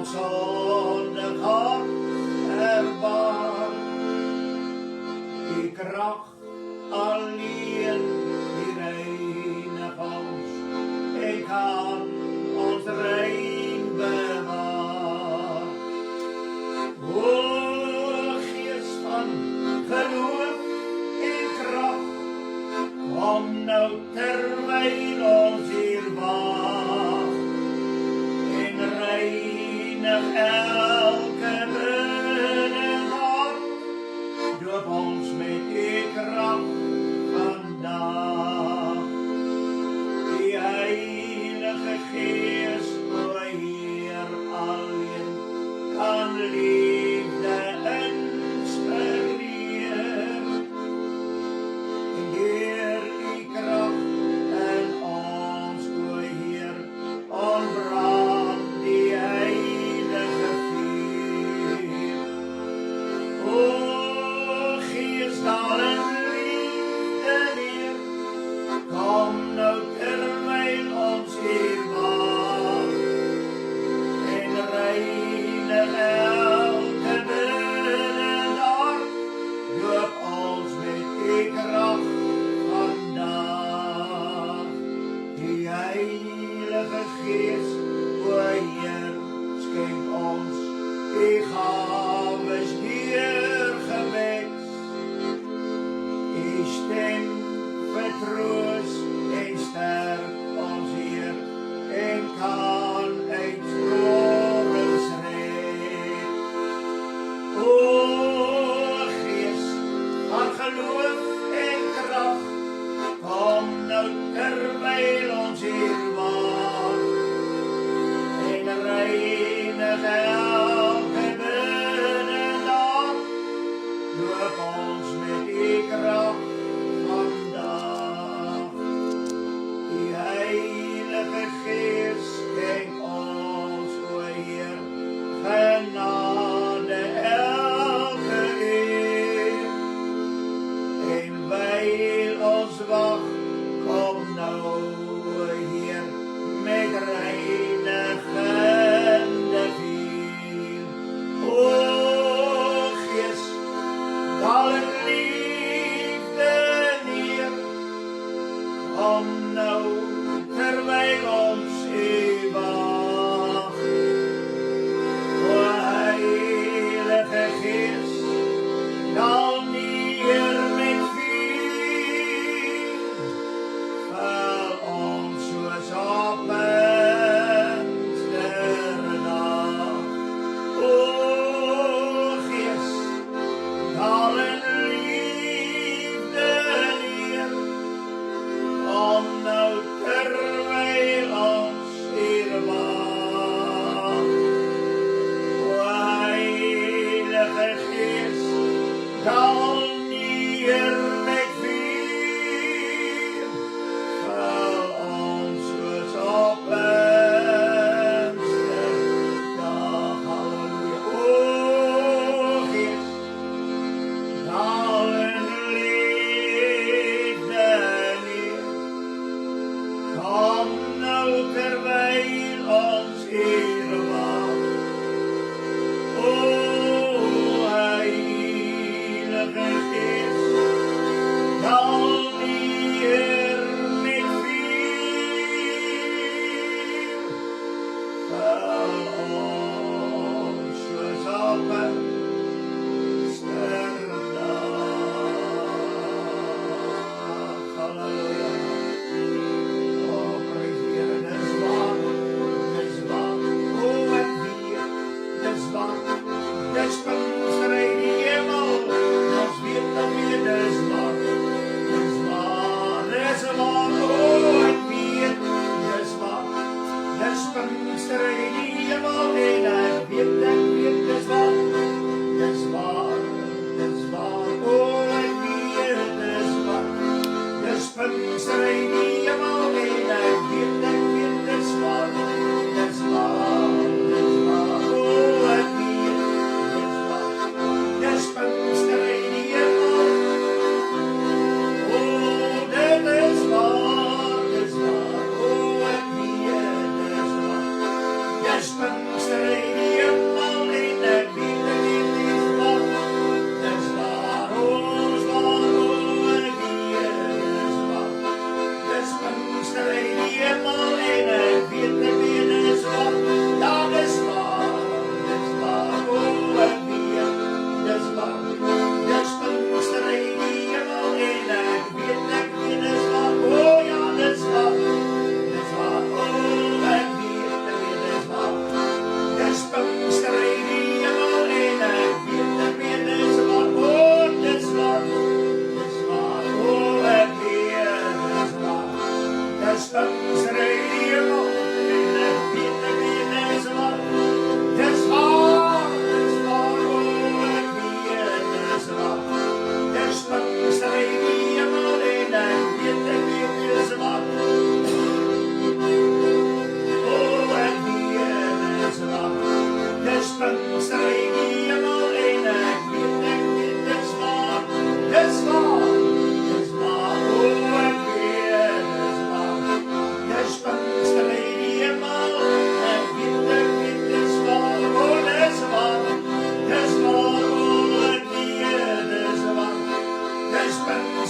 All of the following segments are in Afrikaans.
ons zondig hart erbarm. Die kracht alleen die reinig ons en kan ons rein bewaar. O Gees van geloof en kracht, kom nou terwyl ons hier wag en reinig elke binnenhart, doop ons met die kracht vandag. Die Heilige Gees, o Heer, alleen kan liefde inspireer. En deur die kracht in ons, o Heer, ontbrand die heilige vuur. O Gees, daal in liefde neer, kom nou terwyl ons hier wag en reinig elke binnenhart, doop ons met die kracht vandag. Die Heilige Gees, o Heer, skenk ons die gawes deur gebed. Die stem vertroos en sterk ons Heer en kan uit torens red. O Gees van geloof en kracht, kom nou terwyl ons hier wag en reinig elke binnenhart, doop ons met die kracht vandag. Die Heilige Gees, skenk ons, o Heer, genade elke eer. En wyl ons wag, kom nou, o Heer, met reinigende vuur. O Gees, daal in liefde neer, kom nou terwyl ons u wag. O Heilige Gees, daal neer met vuur, vul ons soos op 'n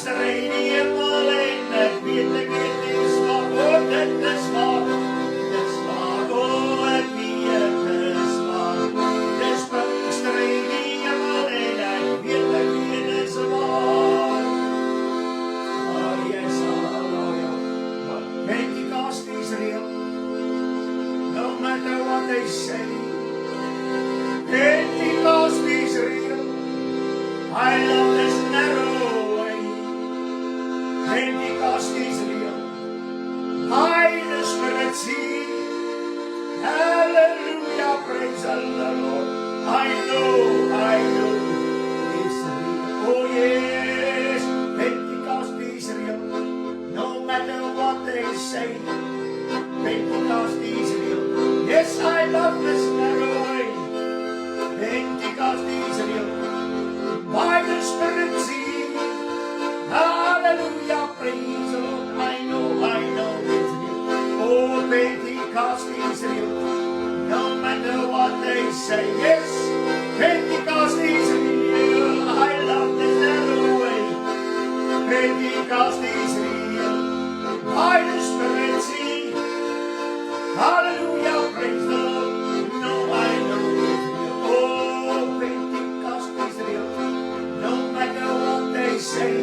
Pinksterij die hemel en ek weet is waar, oh dit is waar, oh ek weet is waar, dis Pinksterij die hemel en ek weet is waar. Oh yes, hallelujah. Pentecost is real, no matter what they say. Pentecost is real, I love this narrow way. Pentecost is real, I the Spirit see. Hallelujah, praise the Lord. I know it's real. Oh yes, Pentecost is real, no matter what they say. Pentecost is real, yes, I love this narrow way. Pentecost is real, by the Spirit see. Hallelujah, praise the Lord. I know it's real. Oh, Pentecost is real, no matter what they say. Yes, Pentecost is real, I love this narrow way. Pentecost is real, by the Spirit see. Hallelujah, praise the Lord. No, I know it's real. Oh, Pentecost is real, no matter what they say.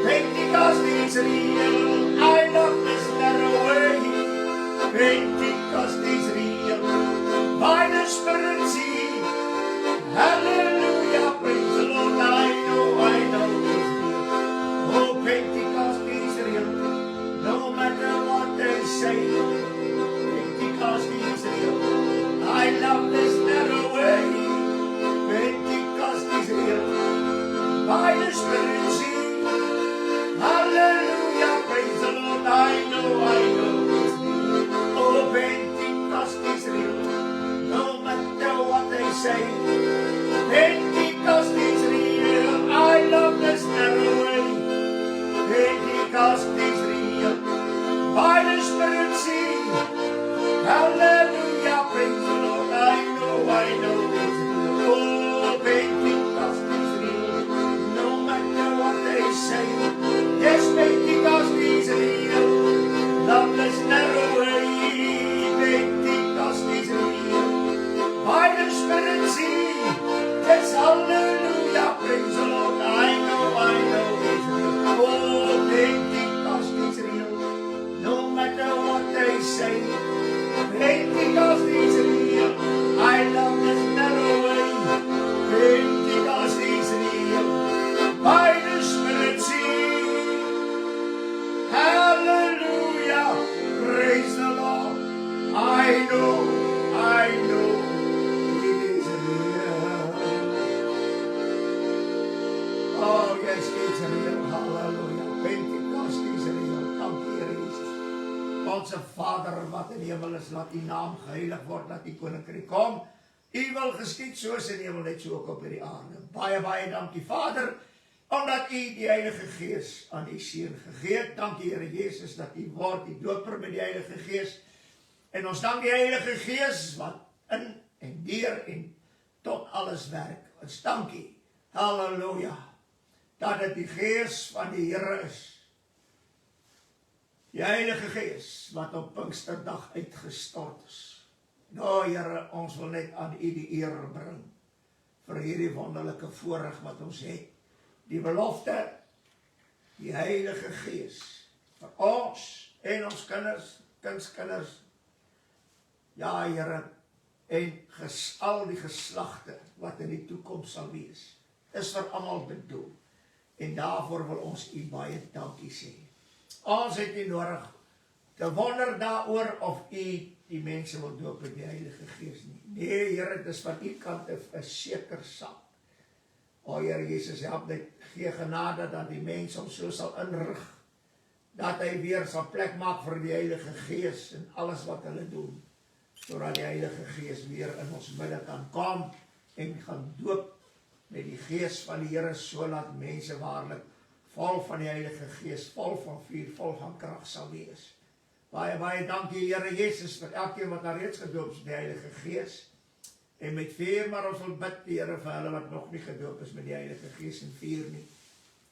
Pentecost is real, I love this narrow way. Pentecost is real, by the Spirit see. Hallelujah, praise the Lord. I know it's real. Oh, Pentecost is real, no matter what they say. Pentecost is real, I love this narrow way. Pentecost is real, by the Spirit see. Hallelujah, praise the Lord. I know it's real. Oh, Pentecost is real, no matter what they say. Pentecost is real, I love this narrow way. Pentecost is real, by the Spirit see. Hallelujah, praise the Lord. I know it's real. Oh, Pentecost is real, no matter what they say. Yes, Pentecost is real, love this narrow way. Pentecost is real, by the Spirit see. Yes, hallelujah, praise the Lord. I know it's real. Oh, Pentecost is real, no matter what they say. Pentecost is real, I love this narrow way. Pentecost is real, by the Spirit see. Hallelujah, praise the Lord. I know it is real. Oh yes, it's real. Hallelujah, Pentecost is real. Dank U, Here Jesus. Onze Vader wat in die hemel is, laat U naam geheilig word, laat U koninkryk kom. U wil geskied soos in die hemel, net so ook op hierdie aarde. Baie dankie Vader, omdat U die Heilige Gees aan U seun gegee het. Dankie Here Jesus dat U word die doper met die Heilige Gees. En ons dank die Heilige Gees wat in en deur en tot alles werk. Ons dank U, halleluja, dat dit die Gees van die Here is. Die Heilige Gees wat op Pinksterdag uitgestort is. Nou Here, ons wil net aan U die eer bring vir hierdie wonderlike voorreg wat ons het. Die belofte, die Heilige Gees vir ons en ons kinders, kindskinders. Ja Here, en al die geslagte wat in die toekoms sal wees, is vir almal bedoel. En daarvoor wil ons U baie dankie sê. Ons het nie nodig te wonder daaroor of U die mense wil doop met die Heilige Gees nie. Nee, Here, dit is van U kant 'n seker saak. O Here Jesus, help net, gee genade dat die mense hom so sal inrig, dat hy weer sal plek maak vir die Heilige Gees en alles wat hulle doen, sodat die Heilige Gees weer in ons midde kan kom en gaan doop met die Gees van die Here, sodat mense waarlik vol van die Heilige Gees, vol van vuur, vol van krag sal wees. Baie dankie Here Jesus vir elkeen wat daar reeds gedoop is met die Heilige Gees. En met vuur, maar ons wil bid die Here vir hulle wat nog nie gedoop is met die Heilige Gees en vuur nie.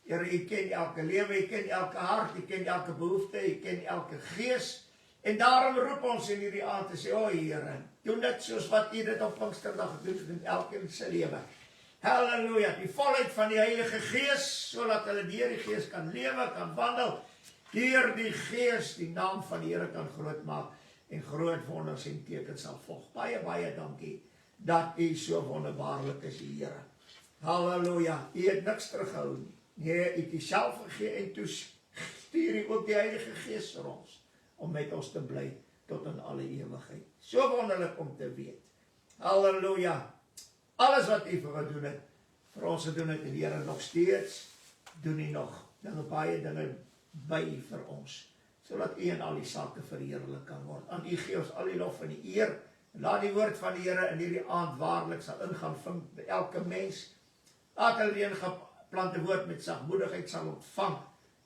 Here, U ken elke lewe, U ken elke hart, U ken elke behoefte, U ken elke gees. En daarom roep ons in hierdie aand te sê, o Here, doen dit soos wat U dit op Pinksterdag gedoen het in elkeen se lewe. Halleluja, die volheid van die Heilige Gees, sodat hulle deur die Gees kan lewe, kan wandel, deur die Gees die naam van die Here kan groot maak, en groot wonders en tekens sal volg. Baie, baie dankie, dat U so wonderbaarlik is, Here. Halleluja, U het niks teruggehou nie. Nee, U het U self gegee, en toe stuur U ook die Heilige Gees vir ons, om met ons te bly, tot in alle ewigheid. So wonderlik om te weet. Halleluja. Alles wat U vir ons doen het, vir ons gedoen het, en die Here nog steeds, doen U nog baie dinge by vir ons, sodat U in al die sake verheerlik kan word. Aan U gee ons al die lof en die eer, en laat die woord van die Here in hierdie aand waarlik sal ingaan vind by elke mens. Laat hulle die ingeplante woord met sagmoedigheid sal ontvang.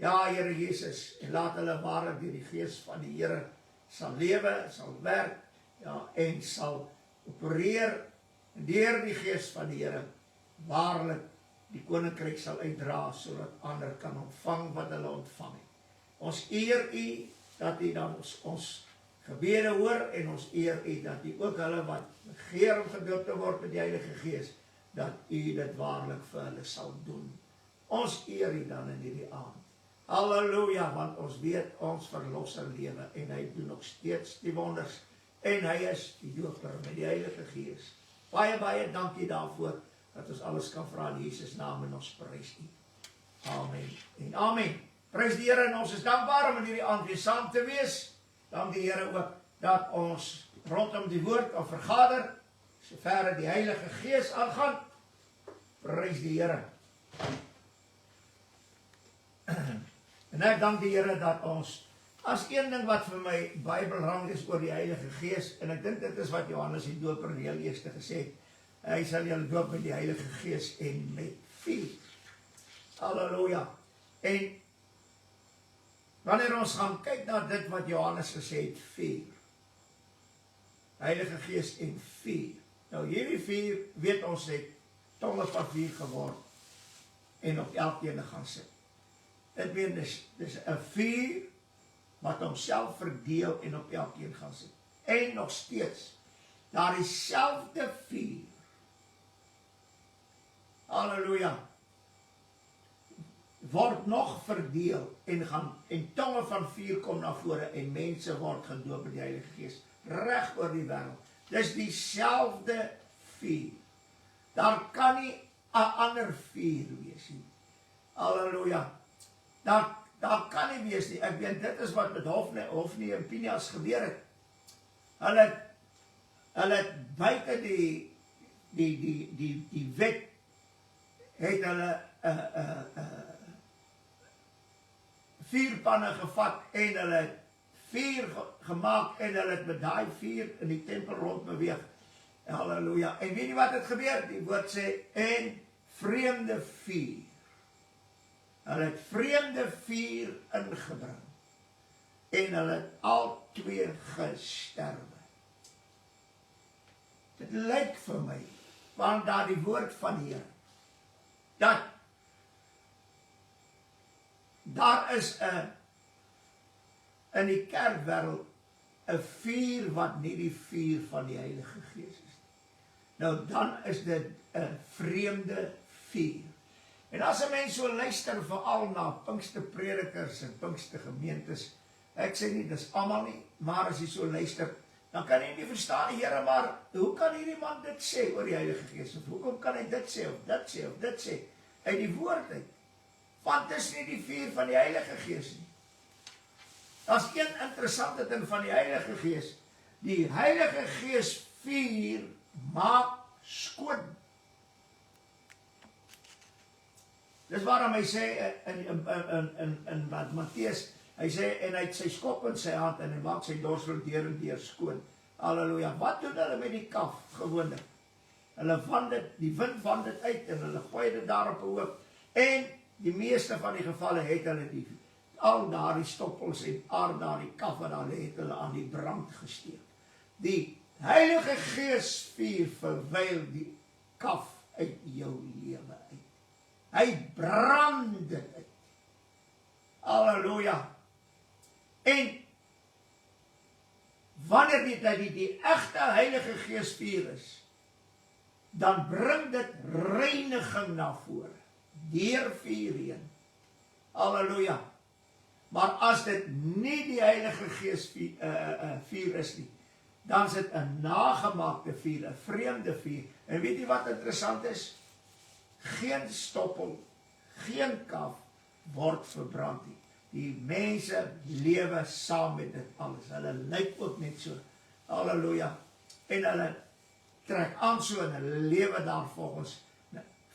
Ja, Here Jesus, en laat hulle waarlik deur die Gees van die Here sal lewe, sal werk, ja, en sal opereer, en deur die Gees van die Here waarlik die koninkryk sal uitdra, sodat ander kan ontvang wat hulle ontvang het. Ons eer U, dat U dan ons gebede hoor, en ons eer U, dat U ook hulle wat begeer om gedoop te word met die Heilige Gees, dat U dit waarlik vir hulle sal doen. Ons eer U dan in hierdie aand. Halleluja, want ons weet ons verlosser lewe, en hy doen nog steeds die wonders, en hy is die doper met die Heilige Gees. Baie, baie dankie daarvoor, dat ons alles kan vra in Jesus naam, en ons prys U. Amen en amen. Prys die Here, en ons is dankbaar om in hierdie aand weer saam te wees. Dank die Here ook, dat ons rondom die woord kan vergader, sover die Heilige Gees aangaan. Prys die Here. En ek dank die Here dat ons, as een ding wat vir my bybelrang is oor die Heilige Gees, en ek dink dit is wat Johannes die Doper die heel eerste gesê het, hy sal julle doop met die Heilige Gees en met vuur. Halleluja. En wanneer ons gaan kyk na dit wat Johannes gesê het, vuur, Heilige Gees en vuur. Nou hierdie vuur, weet ons het tonge van vuur geword, en op elkeen gaan sit. Dit meen, dis 'n vuur, wat homself verdeel en op elkeen gaan sit. En nog steeds, daar dieselfde vuur, halleluja, word nog verdeel, en tonge van vuur kom na vore, en mense word gedoop met die Heilige Gees, reg oor die wêreld. Dis dieselfde vuur. Daar kan nie 'n ander vuur wees nie. Halleluja. Daar kan nie wees nie. Ek weet, dit is wat met Hofni en Pinias gebeur het. Hulle het buite die wet, het hulle vuurpanne gevat, en hulle het vuur gemaak, en hulle het met daai vuur in die tempel rond beweeg. Halleluja. En weet jy wat het gebeur? Die woord sê, en vreemde vuur. Hulle het vreemde vuur ingebring, en hulle het al twee gesterwe. Dit lyk vir my, want daar die woord van die Here, dat daar is in die kerkwêreld 'n vuur wat nie die vuur van die Heilige Gees is. Nou dan is dit 'n vreemde vuur. En as 'n mens so luister veral na Pinksterpredikers en Pinkstergemeentes, ek sê nie dis almal nie, maar as jy so luister, dan kan jy nie verstaan, Here, maar hoe kan hierdie man dit sê oor die Heilige Gees? Of hoekom kan hy dit sê, of dit sê, of dit sê, uit die woord uit? Want dis nie die vuur van die Heilige Gees nie. As een interessante ding van die Heilige Gees, die Heilige Gees vuur maak skoon. Dis waarom hy sê in Matteus, hy sê, en hy het sy skop in sy hand, en hy maak sy dorsel deur en deur skoon. Halleluja. Wat doen hulle met die kaf gewoonlik? Hulle vand dit, die wind vand dit uit, en hulle gooi dit daar op 'n hoop, en die meeste van die gevalle het hulle al daardie stoppels en daardie kaf wat daar lê, het hulle aan die brand gesteek. Die Heilige Gees vuur verwyl die kaf uit jou lewe uit. Hy brand dit uit. Halleluja. En wanneer die egte Heilige Gees vuur is, dan bring dit reiniging na vore, deur vuur heen. Halleluja. Maar as dit nie die Heilige Gees vuur is nie, dan is dit 'n nagemaakte vuur, 'n vreemde vuur. En weet jy wat interessant is? Geen stoppel, geen kaf word verbrand nie. Die mense lewe saam met dit alles. Hulle lyk ook net so. Halleluja. En hulle trek aan so en hulle lewe daar volgens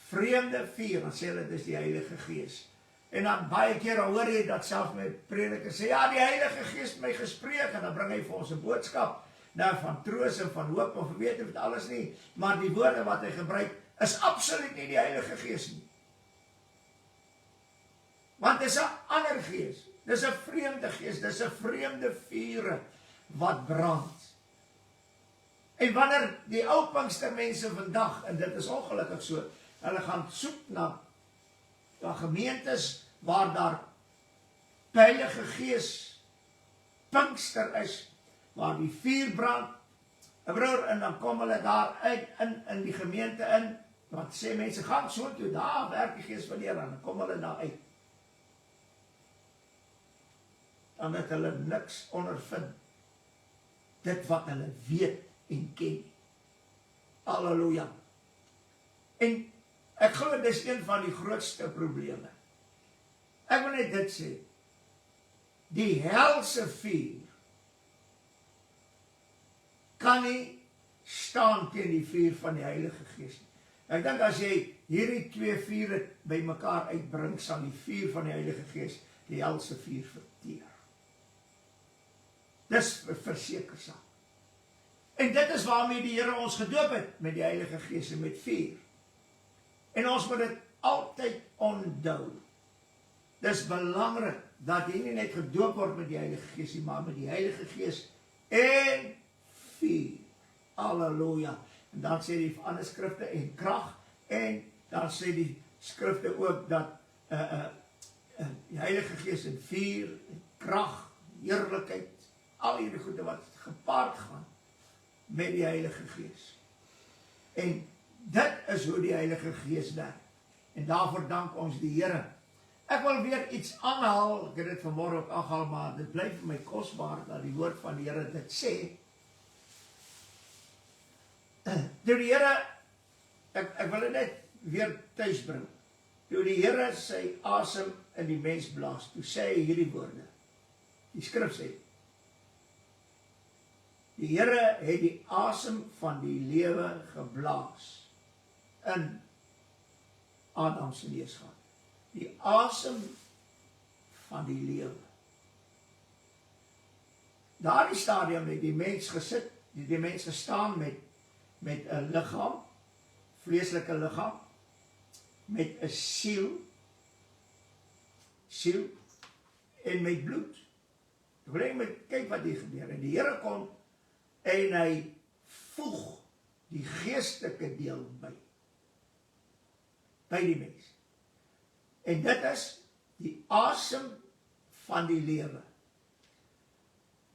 vreemde vuur. Dan sê hulle, dis die Heilige Gees. En dan baie keer hoor jy dat selfs met predikers sê, ja, die Heilige Gees het my gespreek, en dan bring hy vir ons 'n boodskap, nou van troos en van hoop, of weet het alles nie, maar die woorde wat hy gebruik, is absoluut nie die Heilige Gees nie. Want dis 'n ander gees, dis 'n vreemde gees, dis 'n vreemde vuur wat brand. En wanneer die ou Pinkstermense vandag, en dit is ongelukkig so, hulle gaan soek na gemeentes waar daar Heilige Gees Pinkster is, waar die vuur brand, en broer, en dan kom hulle daar uit in die gemeente in, want sê mense, gaan so toe, daar werk die Gees van die Here, en dan kom hulle daar uit. Dan het hulle niks ondervind, dit wat hulle weet en ken. Halleluja. En ek glo dis een van die grootste probleme. Ek wil net dit sê, die helse vuur kan nie staan teen die vuur van die Heilige Gees nie. Ek dink as jy hierdie twee vure by mekaar uitbring, sal die vuur van die Heilige Gees die helse vuur verteer. Dis verseker saak. En dit is waarmee die Here ons gedoop het, met die Heilige Gees en met vuur. En ons moet dit altyd onthou. Dis belangrik dat jy nie net gedoop word met die Heilige Gees, maar met die Heilige Gees en vuur. Halleluja. En dan sê die ander skrifte en krag, en dan sê die skrifte ook dat die Heilige Gees en vuur, en krag, heerlikheid, al hierdie goede wat gepaard gaan met die Heilige Gees. En dit is hoe die Heilige Gees werk. En daarvoor dank ons die Here. Ek wil weer iets aanhaal, ek het dit vanmorgen ook aangehaal, maar dit bly vir my kosbaar dat die woord van die Here dit sê. Toe die Here, ek wil dit net weer thuis bring. Toe die Here sy asem in die mens blaas, toe sê hy hierdie woorde. Die skrif sê, die Here het die asem van die lewe geblaas in Adam se neusgat. Die asem van die lewe. Daardie stadium het die mens gesit, die mens gestaan met 'n liggaam, vleeslike liggaam, met 'n siel en met bloed. Kyk wat hier gebeur. En die Here kom en hy voeg die geestelike deel by die mens. En dit is die asem van die lewe.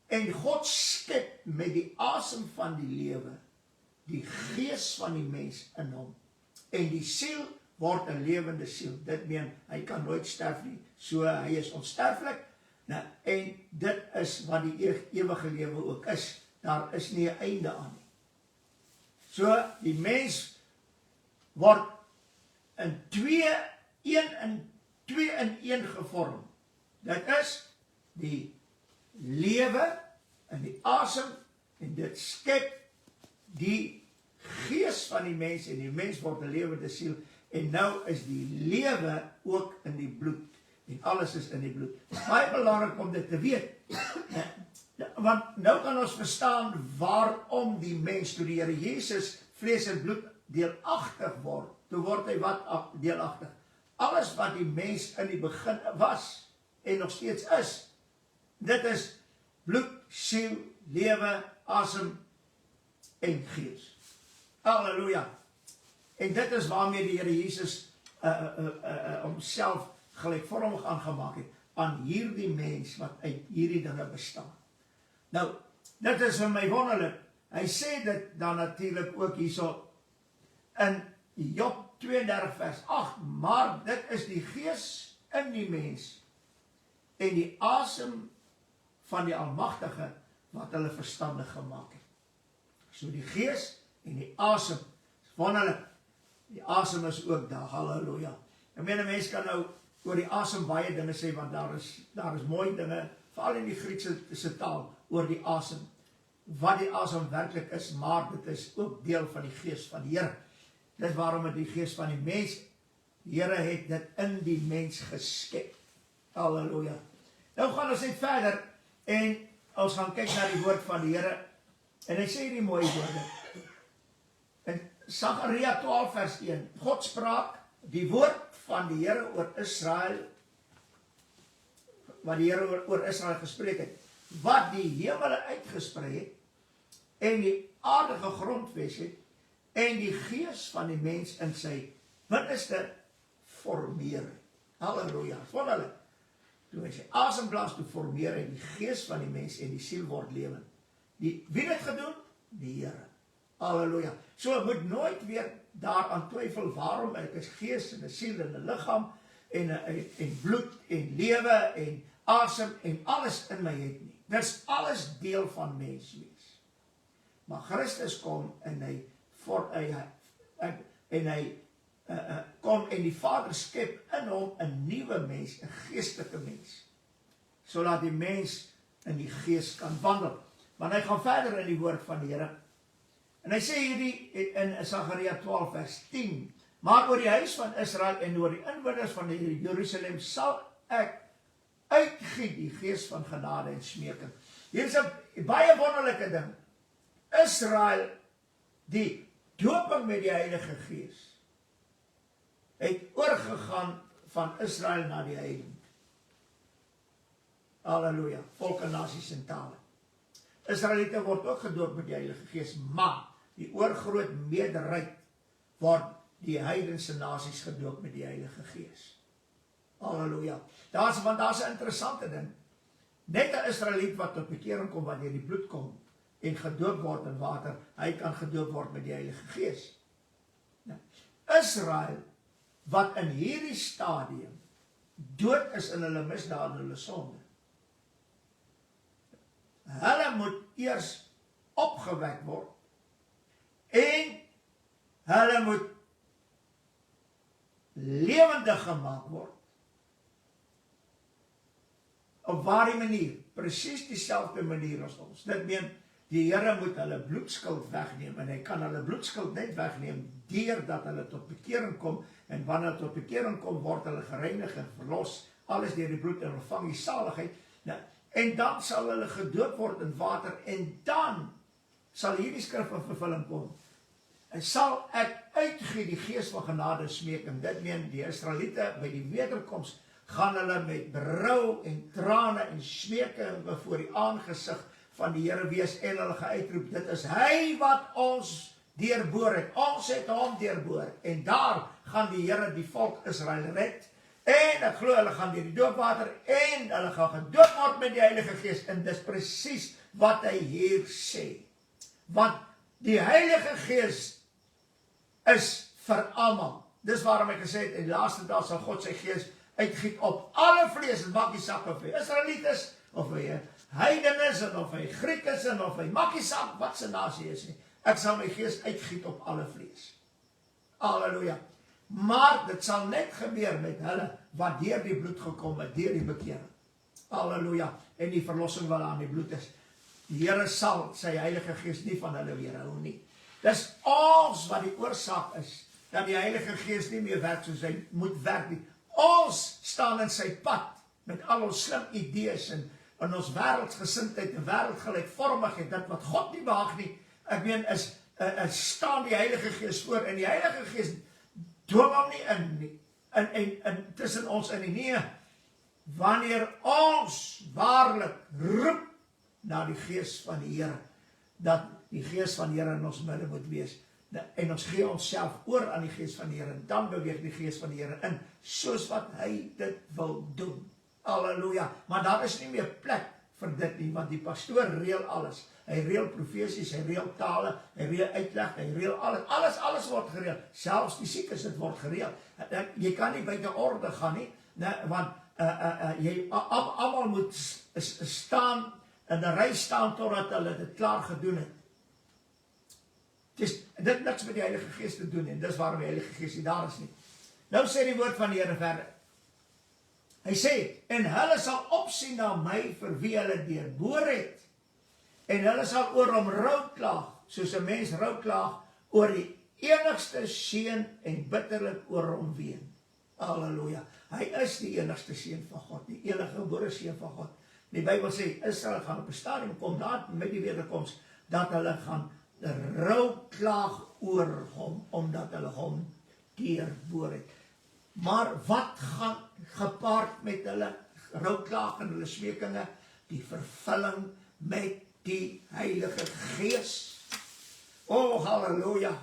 En God skep met die asem van die lewe die gees van die mens in hom. En die siel word 'n lewende siel. Dit meen, hy kan nooit sterf nie. So hy is onsterflik. Nou, en dit is wat die ewige lewe ook is. Daar is nie 'n einde aan nie. So, die mens word in twee in een gevorm. Dit is die lewe en die asem, en dit skep die gees van die mens, en die mens word 'n lewende siel, en nou is die lewe ook in die bloed, en alles is in die bloed. Baie belangrik om dit te weet, want nou kan ons verstaan waarom die mens, toe die Here Jesus vlees en bloed deelagtig word, toe word hy wat deelagtig? Alles wat die mens in die begin was, en nog steeds is, dit is bloed, siel, lewe, asem en gees. Halleluja. En dit is waarmee die Here Jesus homself gelykvormig aangemaak het. aan hierdie mens wat uit hierdie dinge bestaan. Nou, dit is vir my wonderlik. Hy sê dit dan natuurlik ook hierso in Job 32 vers 8, maar dit is die gees in die mens en die asem van die Almagtige wat hulle verstandig gemaak het. So die gees en die asem, wonderlik, die asem is ook daar, halleluja. Ek meen, 'n mens kan nou oor die asem baie dinge sê, want daar is mooi dinge, veral in die Griekse taal, oor die asem, wat die asem werklik is, maar dit is ook deel van die gees van die Here. Dit waarom het die gees van die mens, die Here het dit in die mens geskep. Halleluja. Nou gaan ons net verder, en ons gaan kyk na die woord van die Here, en hy sê die mooie woorde. In Sagaria 12 vers 1, God spraak die woord van die Here oor Israel, wat die Here oor Israel gespreek het, wat die hemele uitgesprei het, en die aardige grondwes het, en die gees van die mens in sy binneste formeer. Halleluja, wonderlik. Toe hy sy asemblaas toe formeer hy die gees van die mens en die siel word lewend. Wie het dit gedoen? Die Here. Halleluja. So moet nooit weer daaraan twyfel waarom ek is gees en 'n siel en 'n liggaam en bloed en lewe en asem en alles in my het nie. Dis alles deel van menswees. Maar Christus kom en hy kom en die Vader skep in hom 'n nuwe mens, 'n geestelike mens. So laat die mens in die gees kan wandel. Want hy gaan verder in die woord van die Here. En hy sê hierdie in Sagaria 12 vers 10, maar oor die huis van Israel en oor die inwoners van die Jerusalem sal ek uitgiet die gees van genade en smeking. Hier is 'n baie wonderlike ding. Israel, die doping met die Heilige Gees, het oorgegaan van Israel na die heiden. Halleluja, volke, nasies en tale. Israeliete word ook gedoop met die Heilige Gees, maar die oorgroot meerderheid word die heidense nasies gedoop met die Heilige Gees. Halleluja. Want daar's 'n interessante ding. Net 'n Israeliet wat tot bekering kom wanneer die bloed kom en gedoop word in water, hy kan gedoop word met die Heilige Gees. Nou, Israel wat in hierdie stadium dood is in hulle misdade en hulle sonde. Hulle moet eers opgewek word en hulle moet lewendig gemaak word. Op waardie manier? Presies dieselfde manier as ons. Dit meen, die Here moet hulle bloedskuld wegneem en hy kan hulle bloedskuld net wegneem deurdat hulle tot bekering kom, en wanneer hulle tot bekering kom, word hulle gereinig en verlos, alles deur die bloed en ontvang die saligheid. Nou, en dan sal hulle gedoop word in water, en dan sal hierdie skrif in vervulling kom. En sal ek uitgee die gees van genade en smeking. Dit meen die Israeliete by die wederkoms gaan hulle met berou en trane en smeking voor die aangesig van die Here wees en hulle gaan uitroep, dit is hy wat ons deurboor het. Ons het hom deurboor. En daar gaan die Here die volk Israel red. En ek glo hulle gaan deur die doopwater en hulle gaan gedoop word met die Heilige Gees. En dis presies wat hy hier sê. Want die Heilige Gees is vir almal. Dis waarom ek gesê het, in die laaste dae sal God sy Gees uitgiet op alle vlees, en maak nie saak of hy Israeliet is, of hy heiden is, en of hy Griek is, en of hy maak nie saak wat sy nasie is nie. Ek sal my Gees uitgiet op alle vlees. Halleluja. Maar dit sal net gebeur met hulle wat deur die bloed gekom het, deur die bekering. Halleluja. En die verlossing wat aan die bloed is. Die Here sal sy Heilige Gees nie van hulle weerhou nie. Dis ons wat die oorsaak is, dat die Heilige Gees nie meer werk soos hy moet werk nie. Ons staan in sy pad, met al ons slim idees, en ons wêreldsgesindheid en wêreldgelykvormigheid, dit wat God nie behaag nie. Ek meen, staan die Heilige Gees voor, en die Heilige Gees dwing hom nie in tussen ons in die nee. Wanneer ons waarlik roep na die Gees van die Here, dat die Gees van die Here in ons midde moet wees, en ons gee onsself oor aan die Gees van die Here, dan beweeg die Gees van die Here in, soos wat hy dit wil doen. halleluja, maar daar is nie meer plek vir dit nie, want die pastoor reël alles. Hy reël profesies, hy reël tale, hy reël uitleg, hy reël alles word gereël. Selfs die siekes, dit word gereël. Jy kan nie buite orde gaan nie, want jy almal moet staan in 'n ry staan totdat hulle dit klaar gedoen het. Dit niks met die Heilige Gees te doen, en dis waarom die Heilige Gees nie daar is nie. Nou sê die woord van die Here verder. Hy sê, en hulle sal opsien na my vir wie hulle deurboor het, en hulle sal oor hom rou klaag, soos 'n mens rou klaag oor die enigste seun en bitterlik oor hom ween. Halleluja. Hy is die enigste seun van God, die enige gebore seun van God. Die Bybel sê, Israel gaan op 'n stadium kom, met die wederkoms, dat hulle gaan rou klaag oor hom, omdat hulle hom deurboor het. Maar wat gaan gepaard met hulle rouklaag en hulle smekinge? Die vervulling met die Heilige Gees. O, halleluja.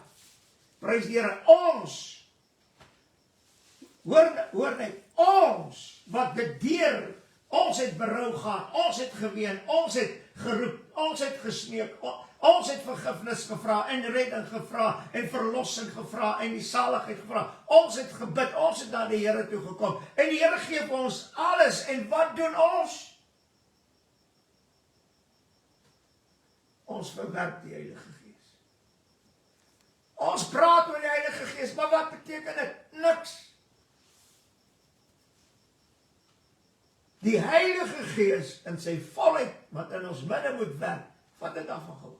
Prys die Here. Ons, hoor net, ons, wat dit deur, ons het berou gehad, ons het geween, ons het geroep, ons het gesmeek, ons het vergifnis gevra en redding gevra en verlossing gevra en die saligheid gevra. Ons het gebid, ons het na die Here toe gekom en die Here gee vir ons alles. En wat doen ons? Ons verwerp die Heilige Gees. Ons praat oor die Heilige Gees, maar wat beteken dit? Niks. Die Heilige Gees in sy volheid wat in ons midde moet werk, vat dit af van gewoon.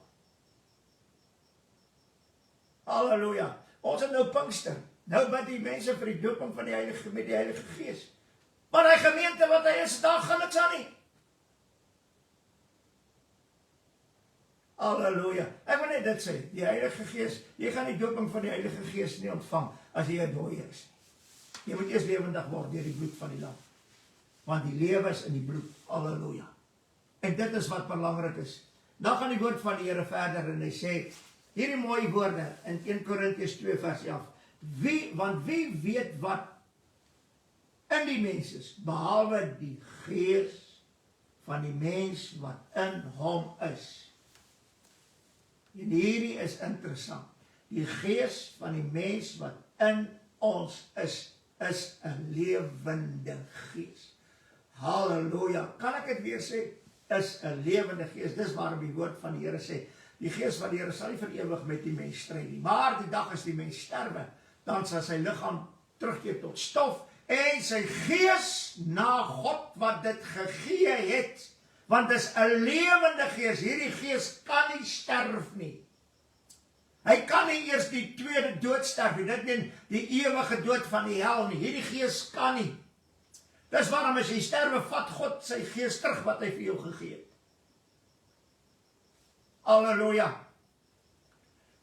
Halleluja. Ons het nou Pinkster. Nou bid die mense vir die dooping van die Heilige met die Heilige Gees. Maar die gemeente wat hy is, daar gaan niks aan nie. Halleluja. Ek wil net dit sê, die Heilige Gees, jy gaan die dooping van die Heilige Gees nie ontvang as jy 'n dooie is. Jy moet eers lewendig word deur die bloed van die lam. Want die lewe is in die bloed. Halleluja. En dit is wat belangrik is. Dan gaan die woord van die Here verder en hy sê, hierdie mooie woorde in 1 Korintiërs 2 vers 11. Want wie weet wat in die mens is, behalwe die gees van die mens wat in hom is. En hierdie is interessant. Die gees van die mens wat in ons is 'n lewende gees. Halleluja. Kan ek dit weer sê? Is 'n lewende gees. Dis waarom die woord van die Here sê, die gees van die Here sal nie vir ewig met die mens stry nie. Maar die dag as die mens sterwe, dan sal sy liggaam terugkeer tot stof en sy gees na God wat dit gegee het. Want dis 'n lewende gees. Hierdie gees kan nie sterf nie. Hy kan nie eers die tweede dood sterf nie. Dit meen die ewige dood van die hel nie. Hierdie gees kan nie. Dis waarom as jy sterwe, vat God sy gees terug wat hy vir jou gegee het. Halleluja.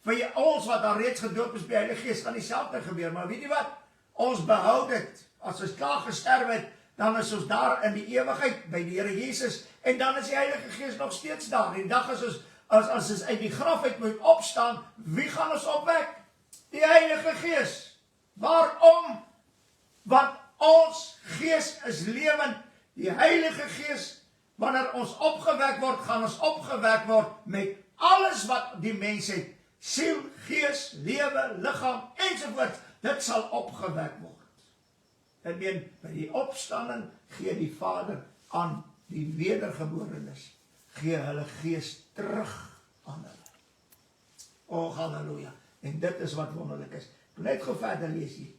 Vir ons wat al reeds gedoop is by die Heilige Gees, gaan dieselfde gebeur. Maar weet jy wat? Ons behou dit. As ons klaar gesterf het, dan is ons daar in die ewigheid by die Here Jesus. En dan is die Heilige Gees nog steeds daar. Die dag as ons uit die graf uit moet opstaan, wie gaan ons opwek? Die Heilige Gees. Waarom? Want ons gees is lewend. Die Heilige Gees, wanneer ons opgewek word, gaan ons opgewek word met alles wat die mens het. Siel, gees, lewe, liggaam, ensovoort. Dit sal opgewek word. Ek meen, by die opstanding gee die Vader aan die wedergeborenes, gee hulle gees terug aan hulle. O, halleluja. En dit is wat wonderlik is. Ek wil net gou verder lees hier.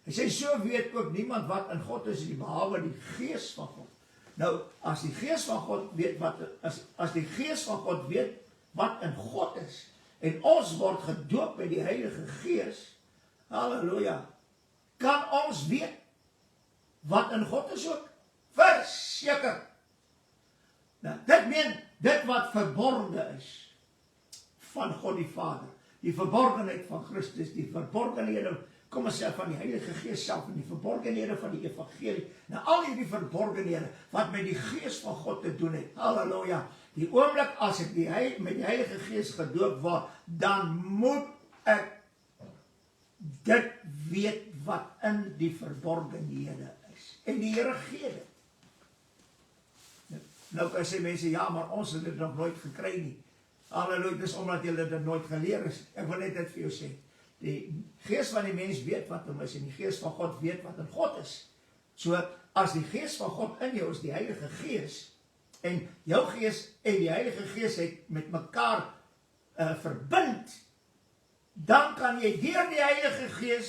Hy sê, so weet ook niemand wat in God is, behalwe die gees van God. Nou, as die gees van God weet wat, as die gees van God weet wat in God is, en ons word gedoop met die Heilige Gees, halleluja, kan ons weet wat in God is ook? Verseker. Nou, dit meen, dit wat verborgen is van God die Vader, die verborgenheid van Christus, die verborgenhede, kom ons sê, van die Heilige Gees self, en die verborgenhede van die evangelie, nou al die verborgenhede, wat met die Gees van God te doen het, halleluja, die oomblik as ek met die Heilige Gees gedoop word, dan moet ek dit weet wat in die verborgenhede is. en die Here gee dit. Nou kan sê mense, ja, maar ons het dit nog nooit gekry nie. Halleluja, dis omdat julle dit nooit geleer is. Ek wil net dit vir jou sê. Die gees van die mens weet wat hom is, en die gees van God weet wat in God is. So, as die gees van God in jou is, die Heilige Gees, en jou gees en die Heilige Gees het met mekaar verbind, dan kan jy deur die Heilige Gees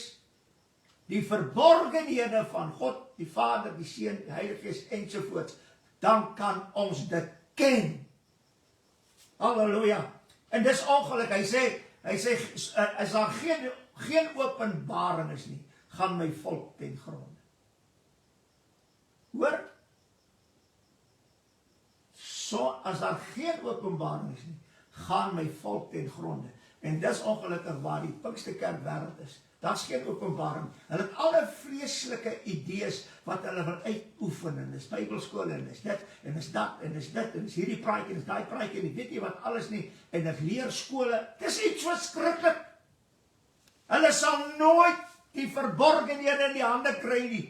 die verborgenhede van God, die Vader, die Seun, die Heilige Gees ensovoorts, dan kan ons dit ken. Halleluja. En dis ongeluk, hy sê, as daar geen openbaring is nie, gaan my volk ten gronde. Hoor? So, as daar geen openbaring is nie, gaan my volk ten gronde. En dis ongelukkig waar die Pinksterkerk wêreld is. Daar's geen openbaring. Hulle het alle vreeslike idees wat hulle wil uitoefen, en is Bybelskole, en is dit, en is dat, en is dit, en is hierdie praatjie, en is daai praatjie, en weet jy wat alles nie, en is leerskole, dis iets verskriklik. Hulle sal nooit die verborgenhede in die hande kry nie.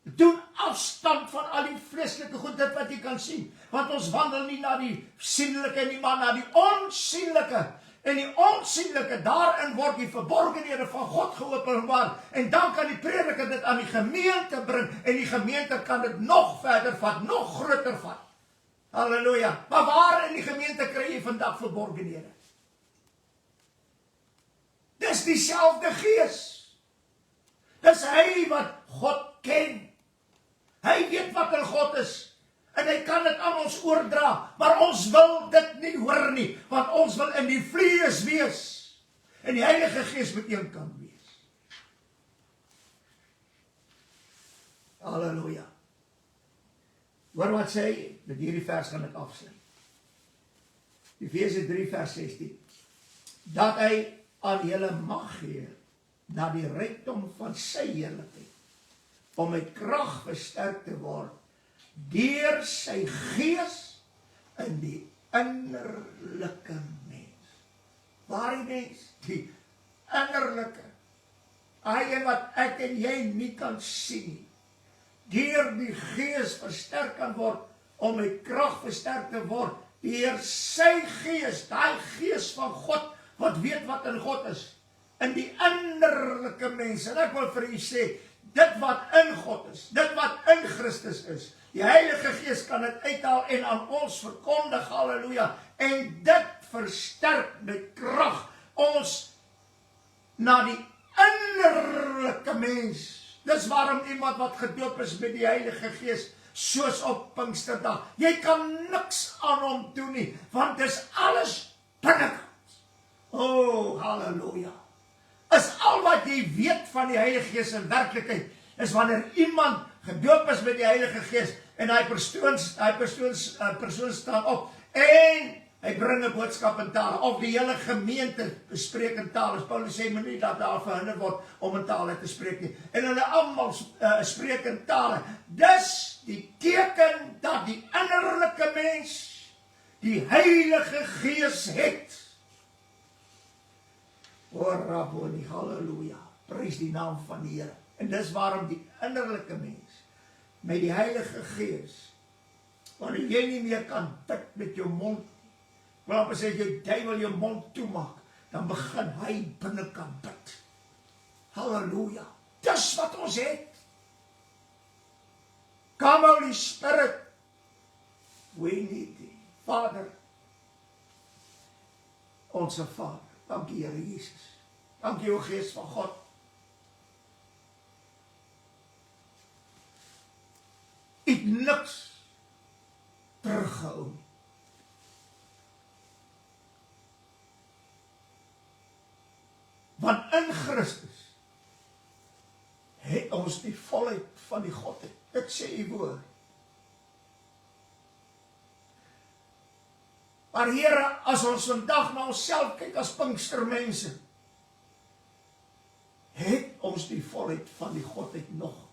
Doen afstand van al die vleeslike goed, dit wat jy kan sien, want ons wandel nie na die sienlike nie, maar na die onsienlike. En die onsienlike, daarin word die verborgenhede van God geopenbaar, en dan kan die prediker dit aan die gemeente bring, en die gemeente kan dit nog verder vat, nog groter vat. Halleluja. Maar waar in die gemeente kry jy vandag verborgenhede? Dis dieselfde Gees. Dis hy wat God ken. Hy weet wat in God is, en hy kan dit aan ons oordra, maar ons wil dit nie hoor nie, want ons wil in die vlees wees, en die Heilige Gees moet een kant wees. Halleluja. Hoor wat sê hy? Met hierdie vers gaan ek afsluit. Efesiërs 3 vers 16. Dat hy aan julle mag gee, na die rykdom van sy heerlikheid, om met krag versterk te word, deur sy Gees in die innerlike mens. Waar die mens? Die innerlike. Hy wat ek en jy nie kan sien, deur die Gees versterk kan word, om met krag versterk te word, deur sy Gees, daai Gees van God, wat weet wat in God is, in die innerlike mens. En ek wil vir u sê, dit wat in God is, dit wat in Christus is, die Heilige Gees kan dit uithaal en aan ons verkondig, halleluja, en dit versterk met krag ons na die innerlike mens. Dis waarom iemand wat gedoop is met die Heilige Gees, soos op Pinksterdag, jy kan niks aan hom doen nie, want dis alles binnekant. Oh, halleluja. Is al wat jy weet van die Heilige Gees in werklikheid, is wanneer iemand gedoop is met die Heilige Gees, en hy persoon staan op, en hy bring 'n boodskap in tale, of die hele gemeente spreek in tale. Paulus sê maar nie dat daar verhinder word om in tale te spreek nie, en hulle almal spreek in tale. Dis die teken dat die innerlike mens die Heilige Gees het. O Rabboni, halleluja, prys die naam van die Here. En dis waarom die innerlike mens met die Heilige Gees, wanneer jy nie meer kan bid met jou mond, want as jy wil jou mond toemaak, dan begin hy binnekant bid. Halleluja. Dis wat ons het. Come Holy Spirit, we need thee. Vader, onse Vader, dankie Here Jesus. Dankie o Gees van God. Het niks teruggehou nie. Want in Christus het ons die volheid van die Godheid. Dit sê die woord. Maar Here, as ons vandag na onsself kyk as Pinkstermense, het ons die volheid van die Godheid nog.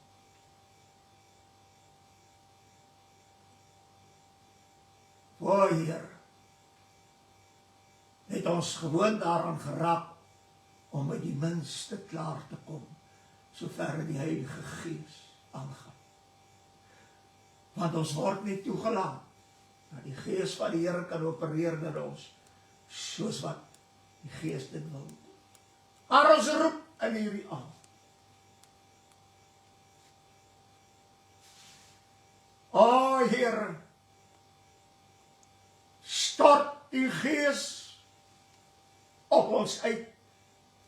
O Heer, het ons gewoon daaraan geraak om met die minste klaar te kom, soverre die Heilige Gees aan Want ons word nie toegelaat dat die Gees van die Here kan opereer in ons, soos wat die Gees dit wil. Maar ons roep in hierdie aand. O Here, stort die Gees op ons uit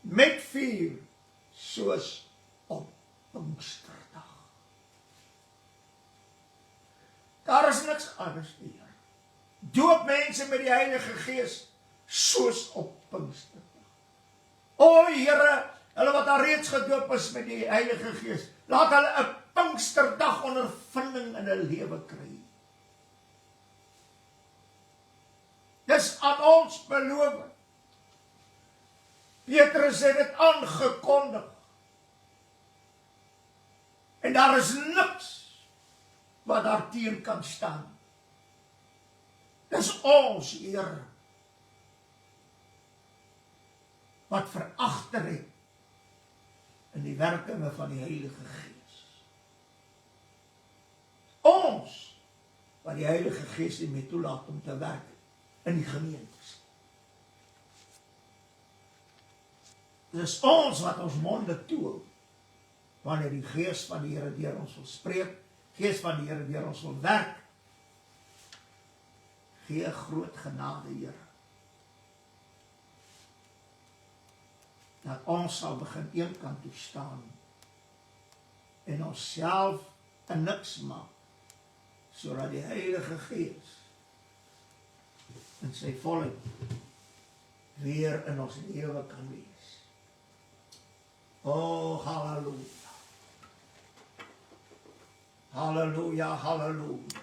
met vuur, soos op Pinksterdag. Daar is niks anders nie, Here. Doop mense met die Heilige Gees, soos op Pinksterdag. O Here, hulle wat al reeds gedoop is met die Heilige Gees, laat hulle 'n Pinksterdag ondervinding in 'n lewe kry. Dis aan ons beloof. Petrus het dit aangekondig. En daar is niks wat daarteen kan staan. Dis ons, Here, wat veragter het in die werkinge van die Heilige Gees. Ons, wat die Heilige Gees nie mee toelaat om te werk in die gemeentes. Dis ons wat ons monde toe, wanneer die Gees van die Here deur ons wil spreek, Gees van die Here deur ons wil werk. Gee groot genade, Here, dat ons sal begin eenkant toe staan en onsself in niks maak, sodat die Heilige Gees in sy volheid weer in ons lewe kan wees. O, halleluja. Halleluja, halleluja.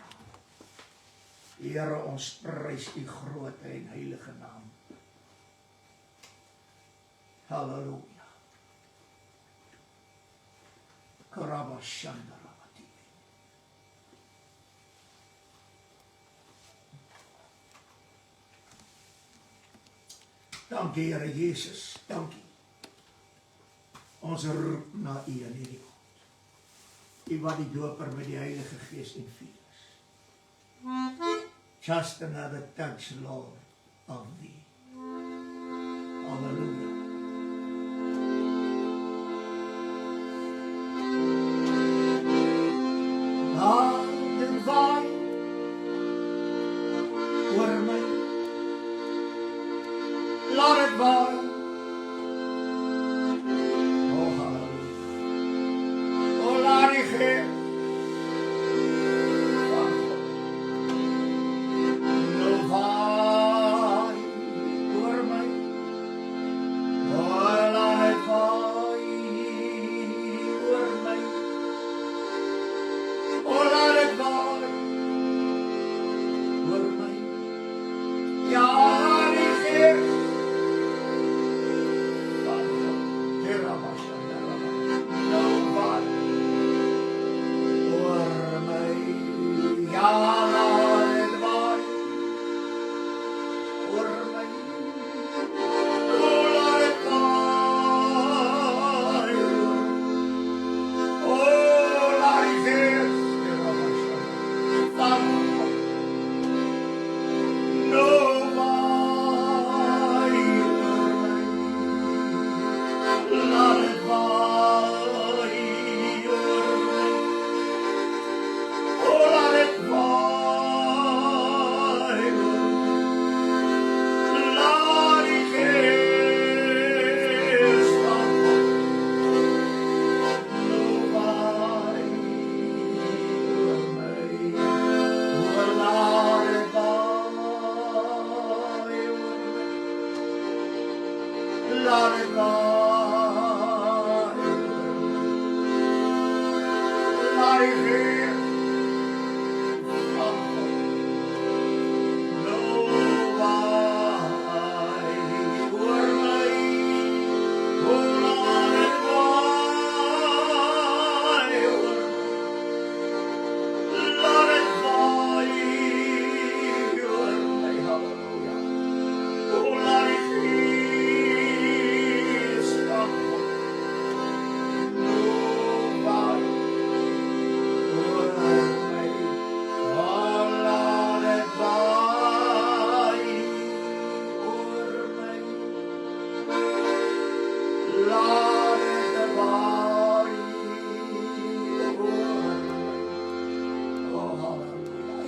Here, ons prys die grote en heilige naam. Halleluja. Karabashandarabati. Dankie, Here Jesus, dankie. Ons roep na U in hierdie aand. U wat die doper met die Heilige Gees en vuur is. Just another touch, Lord, of Thee. Halleluja. Laat dit waai oor my. Laat dit waai.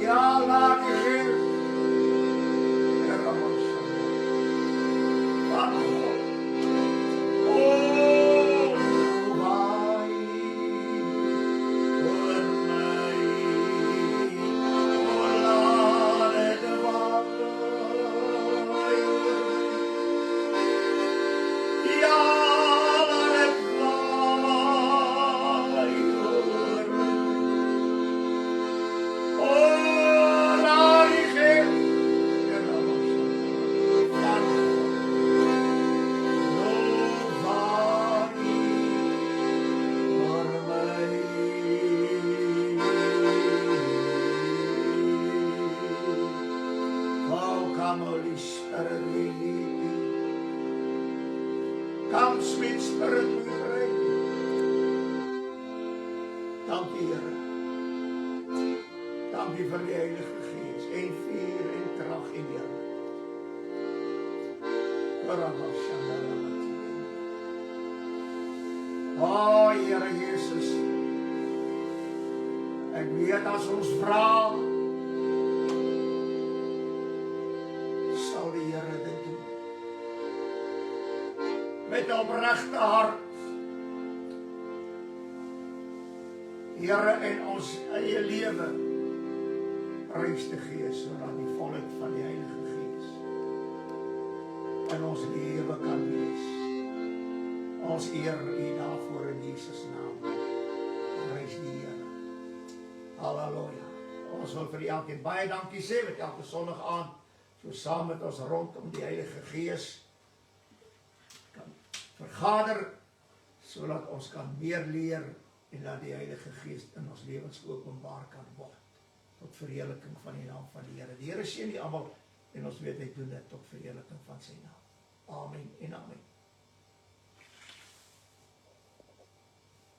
Ja, laat die Gees. Here ons van God. Holy Spirit, we need thee. Come, sweet Spirit, we pray. Dankie, Here. Dankie vir die Heilige Gees en vuur en krag en Here. O, Here Jesus, ek weet as ons vra, sal die Here dit doen. Met opregte hart. Here, in ons eie lewe prys te gee sodat die volheid van die Heilige Gees in ons lewe kan wees. Ons eer U daarvoor in Jesus naam. Prys die Here. Halleluja. Ons wil vir elkeen baie dankie sê met elke Sondag aand, so saam met ons rondom die Heilige Gees kan vergader, sodat ons kan meer leer en dat die Heilige Gees in ons lewens openbaar kan word, tot verheerliking van die naam van die Here. Die Here seën die almal en ons weet hy doen dit tot verheerliking van sy naam. Amen en amen.